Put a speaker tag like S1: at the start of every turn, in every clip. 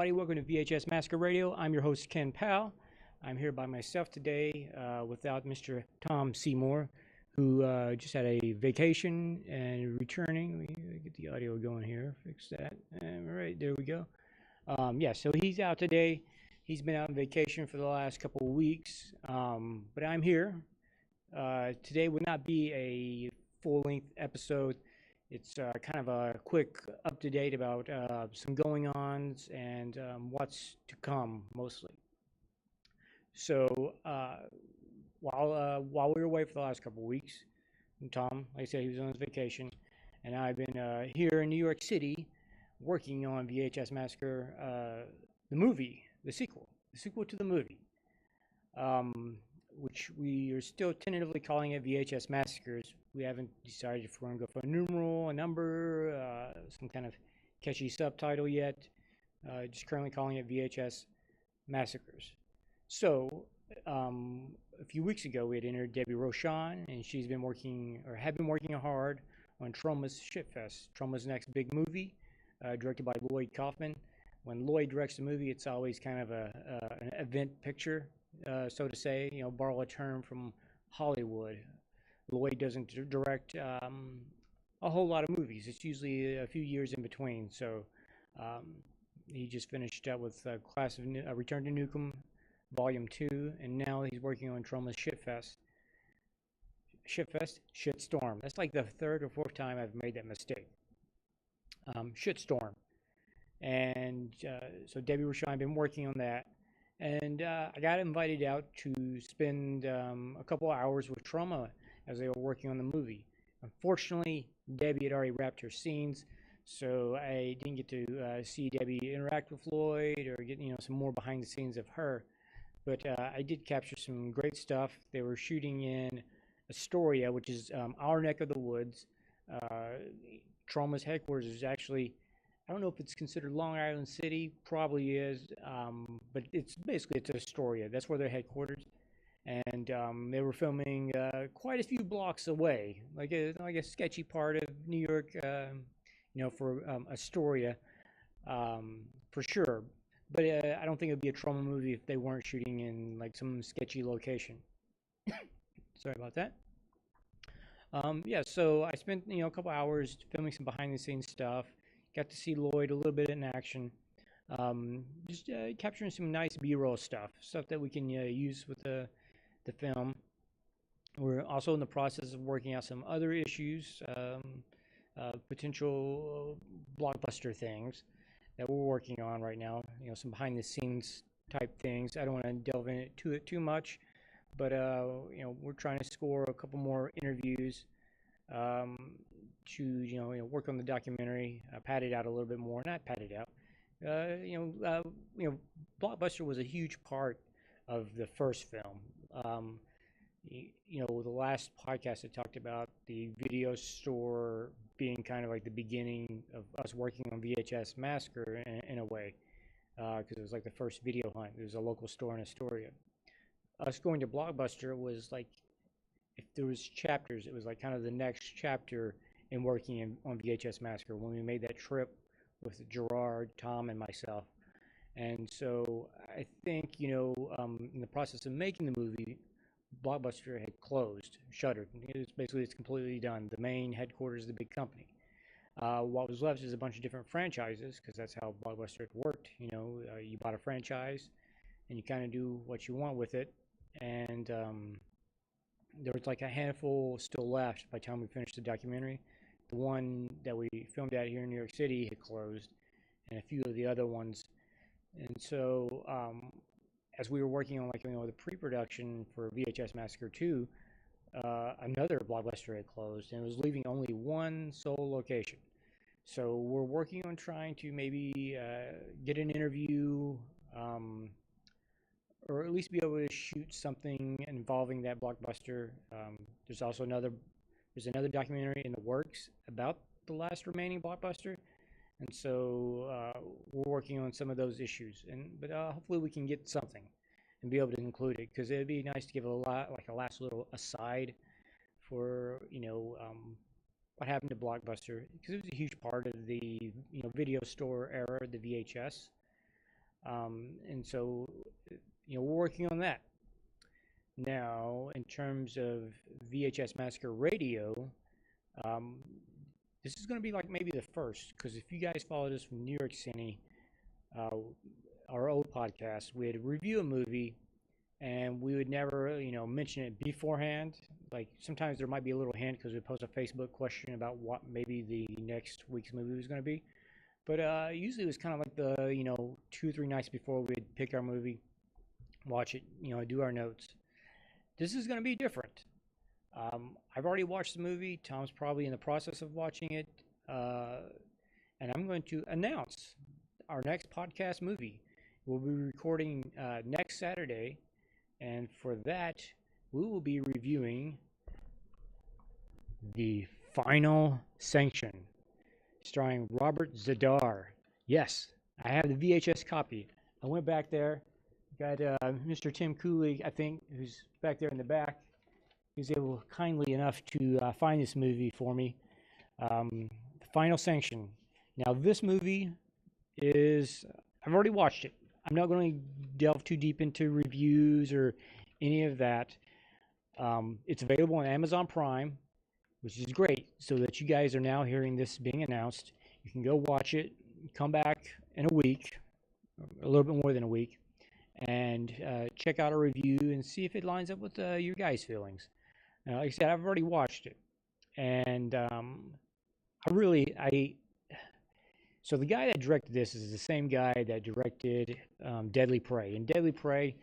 S1: everybody. Welcome to VHS Massacre Radio. I'm your host, Ken Powell. I'm here by myself today without Mr. Tom Seymour, who just had a vacation and returning. Let me get the audio going here. Fix that. All right, there we go. So he's out today. He's been out on vacation for the last couple of weeks, but I'm here. Today would not be a full-length episode. It's kind of a quick up-to-date about some going-ons and what's to come, mostly. So while we were away for the last couple of weeks, Tom, like I said, he was on his vacation, and I've been here in New York City working on VHS Massacre, the movie, the sequel to the movie, which we are still tentatively calling it VHS Massacres. We haven't decided if we're going to go for a numeral, a number, some kind of catchy subtitle yet. Just currently calling it VHS Massacres. So, a few weeks ago, we had interviewed Debbie Rochon, and she's been working, or had been working hard on Troma's Shitfest, Troma's next big movie, directed by Lloyd Kaufman. When Lloyd directs a movie, it's always kind of an event picture, so to say, borrow a term from Hollywood. Lloyd doesn't direct a whole lot of movies. It's usually a few years in between. So he just finished up with Class of Return to Nukem, Volume 2, and now he's working on Troma's Shitfest. Shitstorm. That's like the third or fourth time I've made that mistake. Shitstorm. And so Debbie Rochon, I've been working on that. And I got invited out to spend a couple hours with Troma as they were working on the movie. Unfortunately, Debbie had already wrapped her scenes, so I didn't get to see Debbie interact with Lloyd or get some more behind the scenes of her. But I did capture some great stuff. They were shooting in Astoria, which is our neck of the woods. Troma's headquarters is actually, I don't know if it's considered Long Island City, probably is, but it's Astoria. That's where they're headquartered. And they were filming quite a few blocks away, like a sketchy part of New York, for Astoria, for sure. But I don't think it would be a Troma movie if they weren't shooting in like some sketchy location. Sorry about that. So I spent a couple hours filming some behind-the-scenes stuff. Got to see Lloyd a little bit in action. Just capturing some nice B-roll stuff that we can use with the film. We're also in the process of working out some other issues, potential blockbuster things that we're working on right now. Some behind-the-scenes type things. I don't want to delve into it too much, but we're trying to score a couple more interviews to work on the documentary, pad it out a little bit more. Not pad it out. Blockbuster was a huge part of the first film. The last podcast I talked about the video store being kind of like the beginning of us working on VHS Massacre in a way, because it was like the first video hunt. There was a local store in Astoria. Us going to Blockbuster was like, if there was chapters, it was like kind of the next chapter in working on VHS Massacre when we made that trip with Gerard, Tom, and myself. And so I think, in the process of making the movie, Blockbuster had closed, shuttered. It's completely done. The main headquarters of the big company. What was left is a bunch of different franchises, because that's how Blockbuster worked. You bought a franchise, and you kind of do what you want with it. And there was like a handful still left by the time we finished the documentary. The one that we filmed out here in New York City had closed, and a few of the other ones. And so, as we were working on the pre-production for VHS Massacre 2, another Blockbuster had closed, and it was leaving only one sole location. So we're working on trying to maybe get an interview, or at least be able to shoot something involving that Blockbuster. There's also another documentary in the works about the last remaining Blockbuster, and so we're working on some of those issues. But hopefully we can get something and be able to include it, because it'd be nice to give a last little aside for what happened to Blockbuster, because it was a huge part of the video store era, the VHS. And so, we're working on that. Now, in terms of VHS Massacre Radio, um, this is going to be like maybe the first, because if you guys followed us from New York City, uh, our old podcast, we'd review a movie and we would never, mention it beforehand. Like sometimes there might be a little hint because we post a Facebook question about what maybe the next week's movie was going to be. But usually it was kind of like the, 2 or 3 nights before we'd pick our movie, watch it, do our notes. This is going to be different. I've already watched the movie. Tom's probably in the process of watching it. And I'm going to announce our next podcast movie. We'll be recording next Saturday. And for that, we will be reviewing the Final Sanction, starring Robert Zadar. Yes, I have the VHS copy. I went back there, got Mr. Tim Cooley, I think, who's back there in the back. He was able, kindly enough, to find this movie for me. Final Sanction. Now, this movie is, I've already watched it. I'm not going to delve too deep into reviews or any of that. It's available on Amazon Prime, which is great, so that you guys are now hearing this being announced. You can go watch it, come back in a week, a little bit more than a week, and check out a review and see if it lines up with your guys' feelings. Like I said, I've already watched it, and so the guy that directed this is the same guy that directed Deadly Prey, and Deadly Prey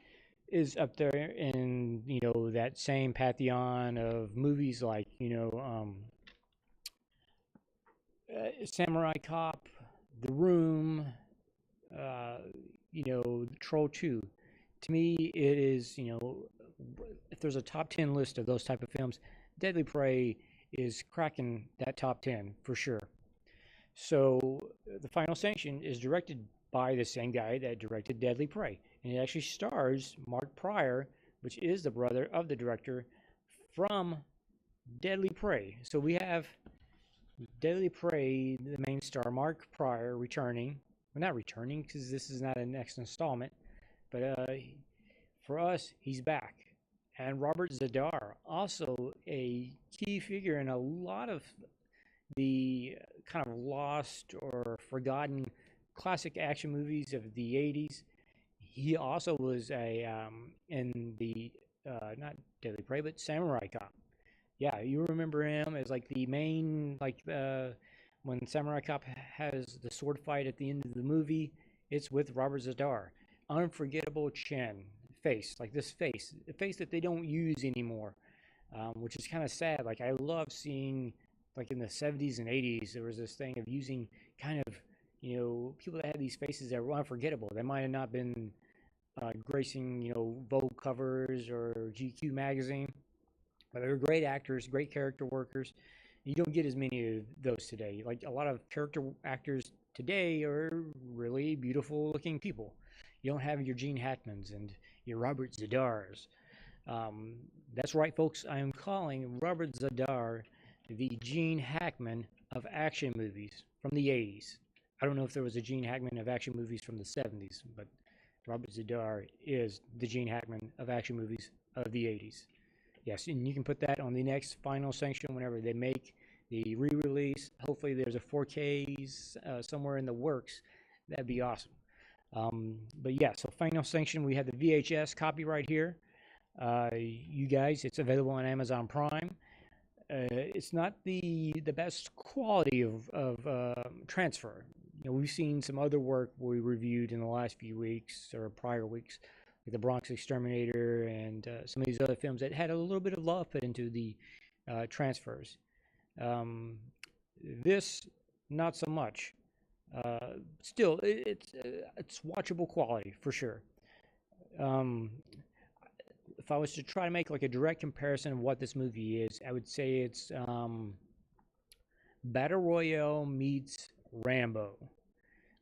S1: is up there in that same pantheon of movies like Samurai Cop, The Room, Troll 2. To me, it is if there's a top 10 list of those type of films, Deadly Prey is cracking that top 10 for sure. So the Final Sanction is directed by the same guy that directed Deadly Prey, and it actually stars Mark Pryor, which is the brother of the director from Deadly Prey. So we have Deadly Prey, the main star, Mark Pryor, returning. Well, not returning because this is not a next installment, but for us, he's back. And Robert Zadar, also a key figure in a lot of the kind of lost or forgotten classic action movies of the 80s. He also was in the not Deadly Prey, but Samurai Cop. Yeah, you remember him as like the main, like when Samurai Cop has the sword fight at the end of the movie. It's with Robert Zadar. Unforgettable chin, face, like this face, a face that they don't use anymore, which is kind of sad. Like I love seeing, like in the 70s and 80s, there was this thing of using kind of, people that had these faces that were unforgettable. They might have not been gracing, Vogue covers or GQ magazine, but they were great actors, great character workers. You don't get as many of those today. Like a lot of character actors today are really beautiful looking people. You don't have your Gene Hackmans and your Robert Zadars. That's right, folks. I am calling Robert Zadar the Gene Hackman of action movies from the 80s. I don't know if there was a Gene Hackman of action movies from the 70s, but Robert Zadar is the Gene Hackman of action movies of the 80s. Yes, and you can put that on the next Final Sanction whenever they make the re-release. Hopefully there's a 4Ks somewhere in the works. That'd be awesome. But yeah, so Final Sanction, we have the VHS copy right here. You guys, it's available on Amazon Prime. It's not the best quality of transfer. We've seen some other work we reviewed in the last few weeks or prior weeks, like the Bronx Exterminator and some of these other films that had a little bit of love put into the transfers. This, not so much. Still, it's watchable quality for sure. If I was to try to make like a direct comparison of what this movie is, I would say it's Battle Royale meets Rambo,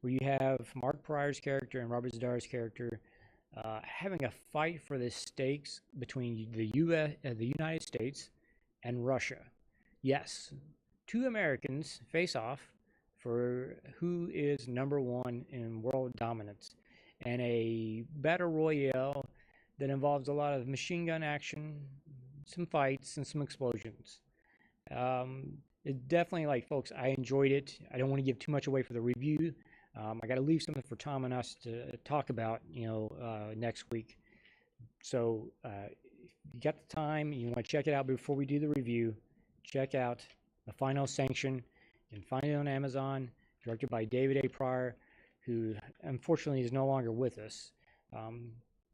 S1: where you have Mark Pryor's character and Robert Zadar's character having a fight for the stakes between the United States and Russia. Yes, two Americans face off for who is number one in world dominance. and a battle royale that involves a lot of machine gun action, some fights, and some explosions. It definitely, like, folks, I enjoyed it. I don't want to give too much away for the review. I got to leave something for Tom and us to talk about, next week. So, if you got the time, you want to check it out before we do the review, check out The Final Sanction. You can find it on Amazon, directed by David A. Pryor, who unfortunately is no longer with us.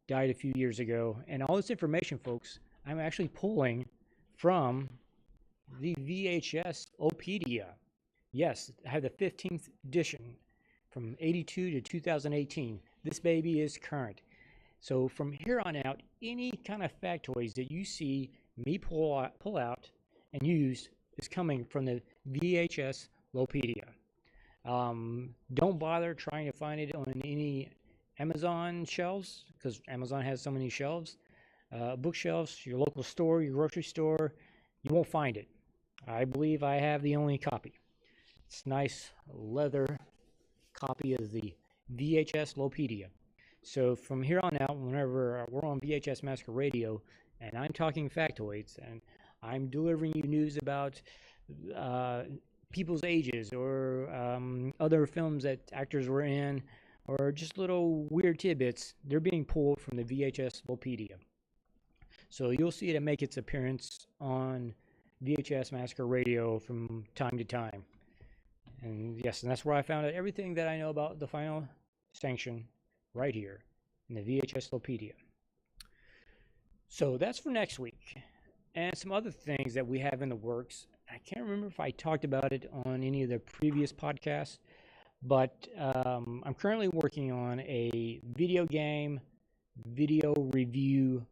S1: Died a few years ago. And all this information, folks, I'm actually pulling from the VHS Opedia. Yes, I have the 15th edition from 82 to 2018. This baby is current. So from here on out, any kind of factoids that you see me pull out and use is coming from the VHS Lopedia. Don't bother trying to find it on any Amazon shelves, because Amazon has so many shelves. Bookshelves, your local store, your grocery store, you won't find it. I believe I have the only copy. It's a nice leather copy of the VHS Lopedia. So from here on out, whenever we're on VHS Massacre Radio and I'm talking factoids and I'm delivering you news about people's ages or other films that actors were in, or just little weird tidbits, they're being pulled from the VHS Lopedia. So you'll see it make its appearance on VHS Massacre Radio from time to time. And yes, and that's where I found out everything that I know about the Final Sanction, right here in the VHS Lopedia. So that's for next week. And some other things that we have in the works. I can't remember if I talked about it on any of the previous podcasts, but I'm currently working on a video game video review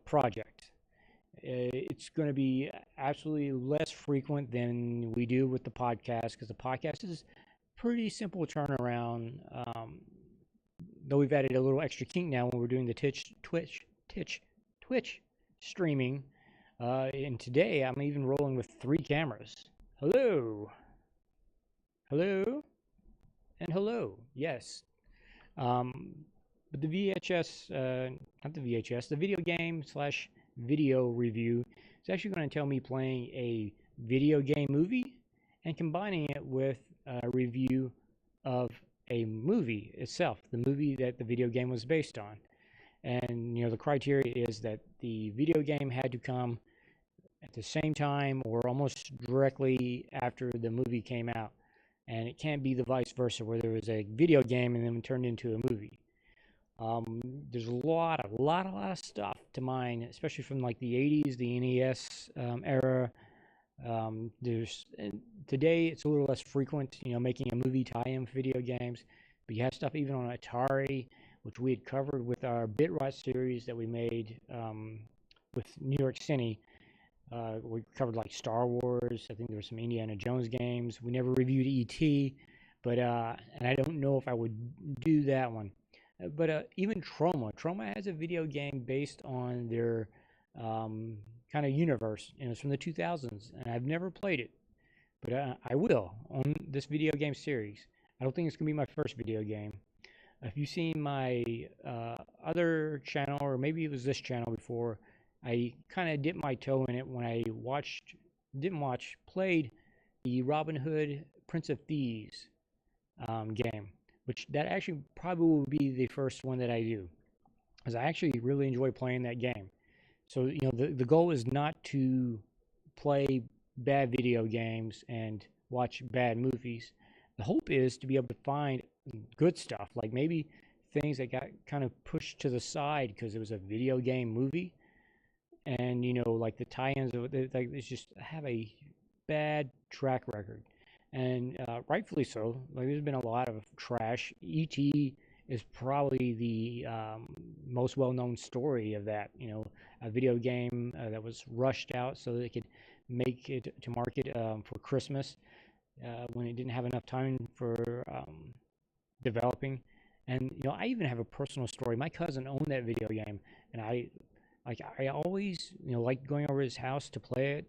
S1: project. It's going to be absolutely less frequent than we do with the podcast, because the podcast is pretty simple turnaround. Though we've added a little extra kink now when we're doing the Twitch streaming. And today I'm even rolling with 3 cameras. Hello, and hello. Yes. But the VHS, not the VHS, the video game / video review is actually going to tell me playing a video game movie and combining it with a review of a movie itself, the movie that the video game was based on. And, the criteria is that the video game had to come at the same time or almost directly after the movie came out. And it can't be the vice versa, where there was a video game and then turned into a movie. There's a lot of stuff to mine, especially from like the 80s, the NES era. Today it's a little less frequent, making a movie tie-in for video games, but you have stuff even on Atari, which we had covered with our Bitrot series that we made with New York City. We covered like Star Wars. I think there were some Indiana Jones games. We never reviewed E.T., but and I don't know if I would do that one. But even Troma has a video game based on their kind of universe, and it's from the 2000s, and I've never played it, but I will on this video game series. I don't think it's going to be my first video game. If you've seen my other channel, or maybe it was this channel before, I kind of dipped my toe in it when I played the Robin Hood Prince of Thieves game, which that actually probably will be the first one that I do, because I actually really enjoy playing that game. So, the goal is not to play bad video games and watch bad movies. The hope is to be able to find good stuff, like maybe things that got kind of pushed to the side because it was a video game movie. And, like the tie-ins, like, it's just have a bad track record. And rightfully so. Like, there's been a lot of trash. E.T. is probably the most well-known story of that. A video game that was rushed out so they could make it to market for Christmas when it didn't have enough time for developing. And I even have a personal story. My cousin owned that video game, and I always like going over his house to play it.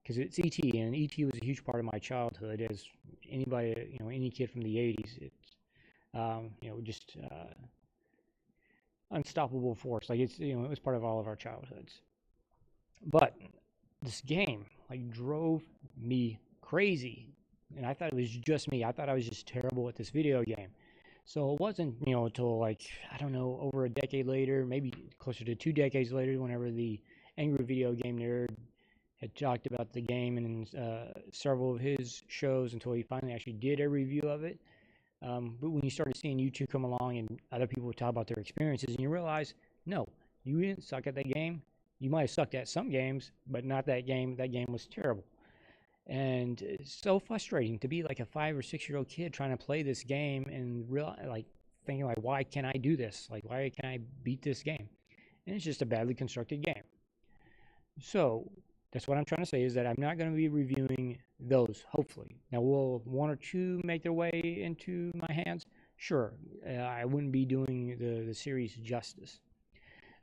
S1: Because it's E.T., and E.T. was a huge part of my childhood, as anybody, any kid from the 80s. Just unstoppable force. Like it was part of all of our childhoods. But this game like drove me crazy, and I thought it was just me. I thought I was just terrible at this video game. So it wasn't, until like, I don't know, over a decade later, maybe closer to 2 decades later, whenever the Angry Video Game Nerd had talked about the game in several of his shows until he finally actually did a review of it. But when you started seeing YouTube come along and other people would talk about their experiences, and you realize, no, you didn't suck at that game. You might have sucked at some games, but not that game. That game was terrible. And it's so frustrating to be like a 5 or 6 year old kid trying to play this game and thinking like, why can't I do this? Like, why can't I beat this game? And it's just a badly constructed game. So that's what I'm trying to say, is that I'm not going to be reviewing those, hopefully. Now, will one or two make their way into my hands? Sure. I wouldn't be doing the series justice.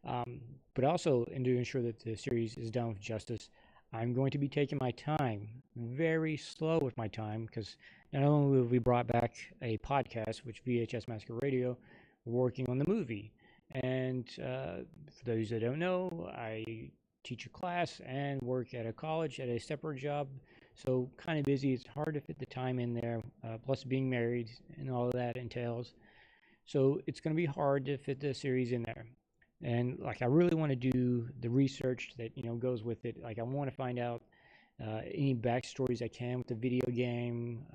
S1: But also, to ensure that the series is done with justice, I'm going to be taking my time, very slow with my time, because not only will we brought back a podcast, which VHS Massacre Radio, we're working on the movie. And for those that don't know, I teach a class and work at a college at a separate job, so kind of busy. It's hard to fit the time in there, plus being married and all of that entails. So it's going to be hard to fit the series in there. And like, I really want to do the research that goes with it. Like, I want to find out any backstories I can with the video game,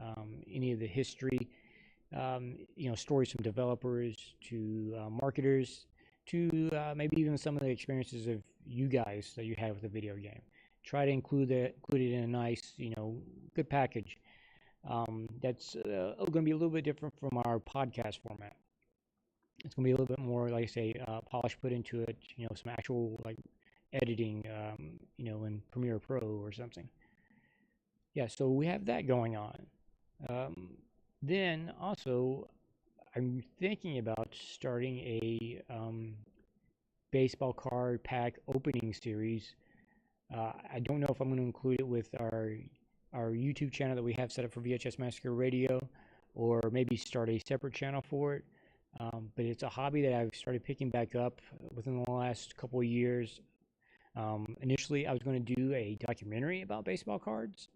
S1: any of the history, stories from developers to marketers, to maybe even some of the experiences of you guys that you had with the video game. Try to include it in a nice, good package. That's going to be a little bit different from our podcast format. It's going to be a little bit more, like I say, polish put into it, some actual like editing, in Premiere Pro or something. Yeah, so we have that going on. Then also, I'm thinking about starting a baseball card pack opening series. I don't know if I'm going to include it with our YouTube channel that we have set up for VHS Massacre Radio, or maybe start a separate channel for it. But it's a hobby that I've started picking back up within the last couple of years. Initially, I was going to do a documentary about baseball cards,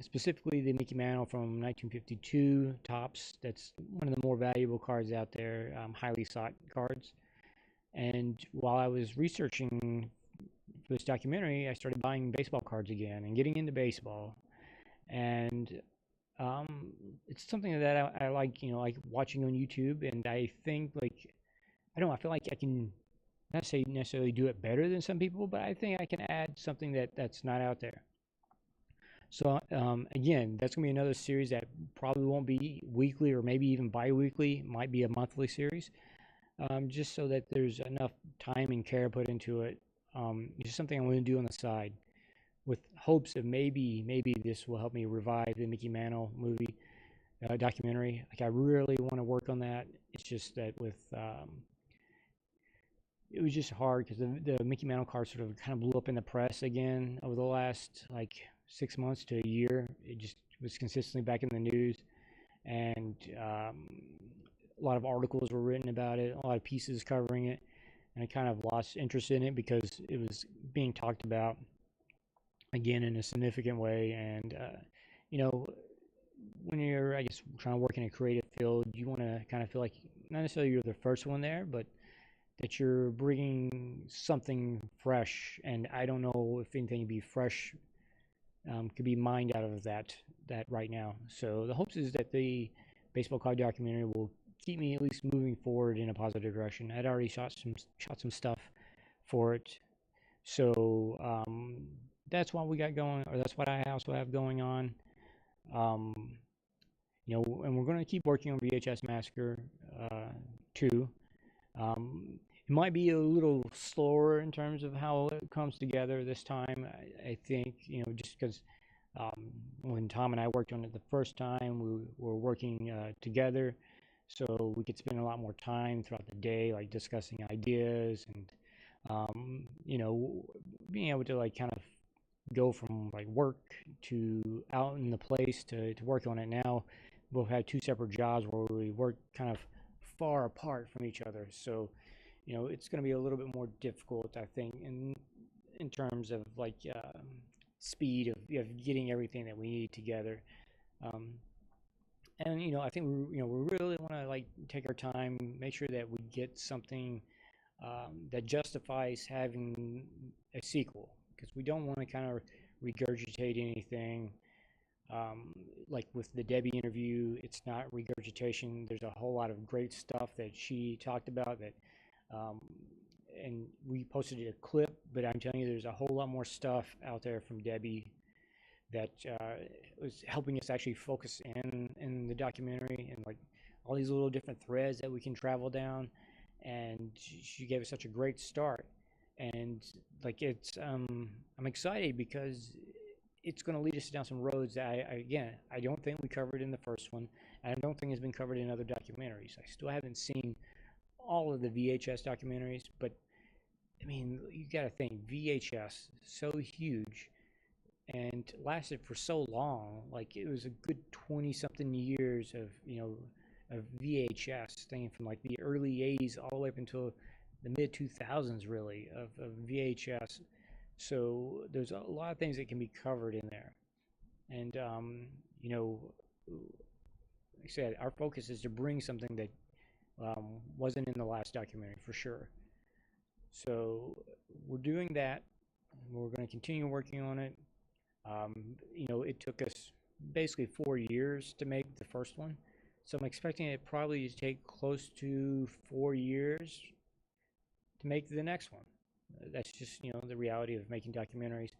S1: specifically the Mickey Mantle from 1952 Topps. That's one of the more valuable cards out there, highly sought cards. And while I was researching for this documentary, I started buying baseball cards again and getting into baseball. And it's something that I like, like watching on YouTube, and I think I feel like I can not say necessarily do it better than some people, but I think I can add something that's not out there. So again, that's gonna be another series that probably won't be weekly or maybe even bi-weekly. Might be a monthly series, just so that there's enough time and care put into it. It's something I'm going to do on the side, with hopes of maybe this will help me revive the Mickey Mantle movie documentary. Like, I really want to work on that. It's just that it was just hard because the Mickey Mantle card sort of kind of blew up in the press again over the last 6 months to a year. It just was consistently back in the news, and a lot of articles were written about it, a lot of pieces covering it, and I kind of lost interest in it because it was being talked about again in a significant way. And when you're, I guess, trying to work in a creative field, you want to kind of feel like not necessarily you're the first one there, but that you're bringing something fresh. And I don't know if anything could be fresh, could be mined out of that right now. So the hopes is that the baseball card documentary will keep me at least moving forward in a positive direction. I'd already shot some stuff for it, so that's what we got going, or that's what I also have going on. And we're going to keep working on VHS Massacre 2. It might be a little slower in terms of how it comes together this time. I think, just because when Tom and I worked on it the first time, we were working together, so we could spend a lot more time throughout the day, like discussing ideas and, being able to kind of go from work to out in the place to work on it. Now both had two separate jobs where we worked kind of far apart from each other. So, it's going to be a little bit more difficult, I think, in terms of like speed of getting everything that we need together. Um, and I think we really want to like take our time, make sure that we get something that justifies having a sequel, because we don't want to kind of regurgitate anything. Like with the Debbie interview, it's not regurgitation. There's a whole lot of great stuff that she talked about um, and we posted a clip, but I'm telling you, there's a whole lot more stuff out there from Debbie that was helping us actually focus in the documentary, and like all these little different threads that we can travel down. And she gave us such a great start. And like I'm excited because it's going to lead us down some roads that I don't think we covered in the first one, and I don't think has been covered in other documentaries. I still haven't seen all of the VHS documentaries, but I mean, you got to think VHS, so huge, and lasted for so long. Like it was a good 20 something years of of VHS, thing from like the early 80s all the way up until the mid 2000s, really, of VHS. So there's a lot of things that can be covered in there. And, like I said, our focus is to bring something that wasn't in the last documentary for sure. So we're doing that. We're going to continue working on it. It took us basically 4 years to make the first one. So I'm expecting it probably to take close to 4 years to make the next one. That's just, the reality of making documentaries.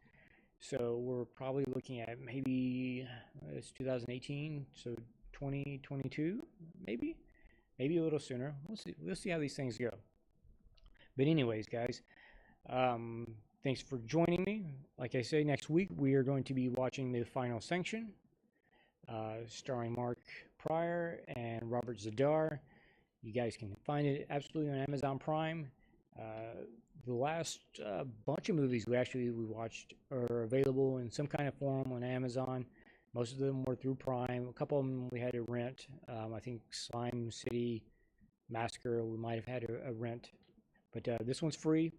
S1: So we're probably looking at maybe it's 2018, so 2022, maybe a little sooner. We'll see how these things go. But anyways, guys, thanks for joining me. Like I say, next week we are going to be watching the Final Sanction, starring Mark Pryor and Robert Zadar. You guys can find it absolutely on Amazon Prime. The last bunch of movies we watched are available in some kind of form on Amazon. Most of them were through Prime. A couple of them we had to rent. I think Slime City Massacre we might have had a rent. But this one's free.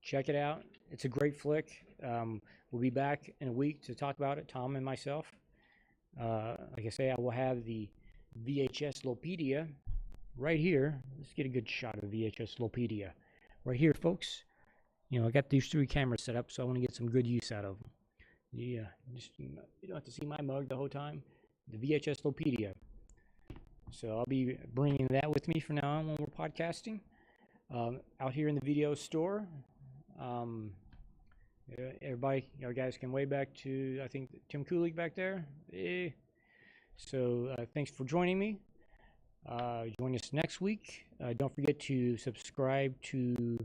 S1: Check it out. It's a great flick. We'll be back in a week to talk about it, Tom and myself. Like I say, I will have the VHS Lopedia right here. Let's get a good shot of VHS Lopedia. Right here, folks. I got these 3 cameras set up, so I want to get some good use out of them. Yeah, you don't have to see my mug the whole time. The VHS Lopedia. So I'll be bringing that with me from now on when we're podcasting. Out here in the video store. Everybody, guys can wave back to, I think, Tim Kulig back there. So thanks for joining me. Join us next week. Don't forget to subscribe to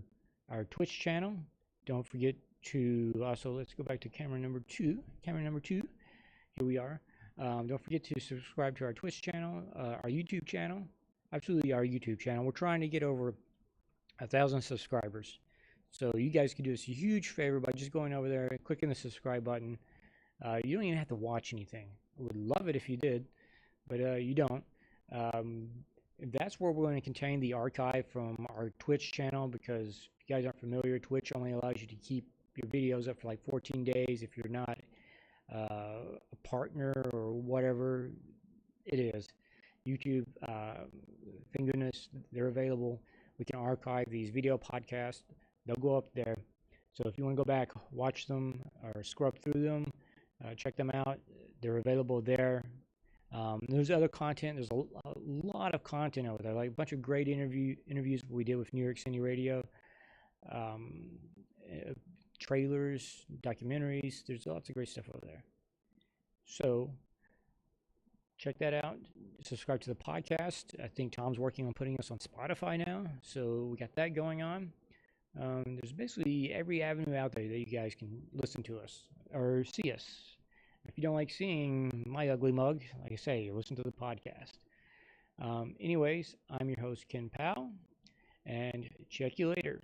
S1: our Twitch channel. Don't forget to also, let's go back to camera number 2. Here we are. Don't forget to subscribe to our Twitch channel, our YouTube channel. Absolutely, our YouTube channel. We're trying to get over 1,000 subscribers. So you guys can do us a huge favor by just going over there and clicking the subscribe button. You don't even have to watch anything. I would love it if you did, but you don't. That's where we're going to contain the archive from our Twitch channel, because if you guys aren't familiar, Twitch only allows you to keep your videos up for like 14 days if you're not a partner or whatever it is. YouTube, thank goodness they're available. We can archive these video podcasts. They'll go up there. So if you want to go back, watch them or scrub through them, check them out. They're available there. There's other content. There's a lot of content over there, like a bunch of great interviews we did with New York City Radio, trailers, documentaries. There's lots of great stuff over there. So check that out. Subscribe to the podcast. I think Tom's working on putting us on Spotify now, so we got that going on. There's basically every avenue out there that you guys can listen to us or see us. If you don't like seeing my ugly mug, like I say, listen to the podcast. Anyways, I'm your host, Ken Powell, and check you later.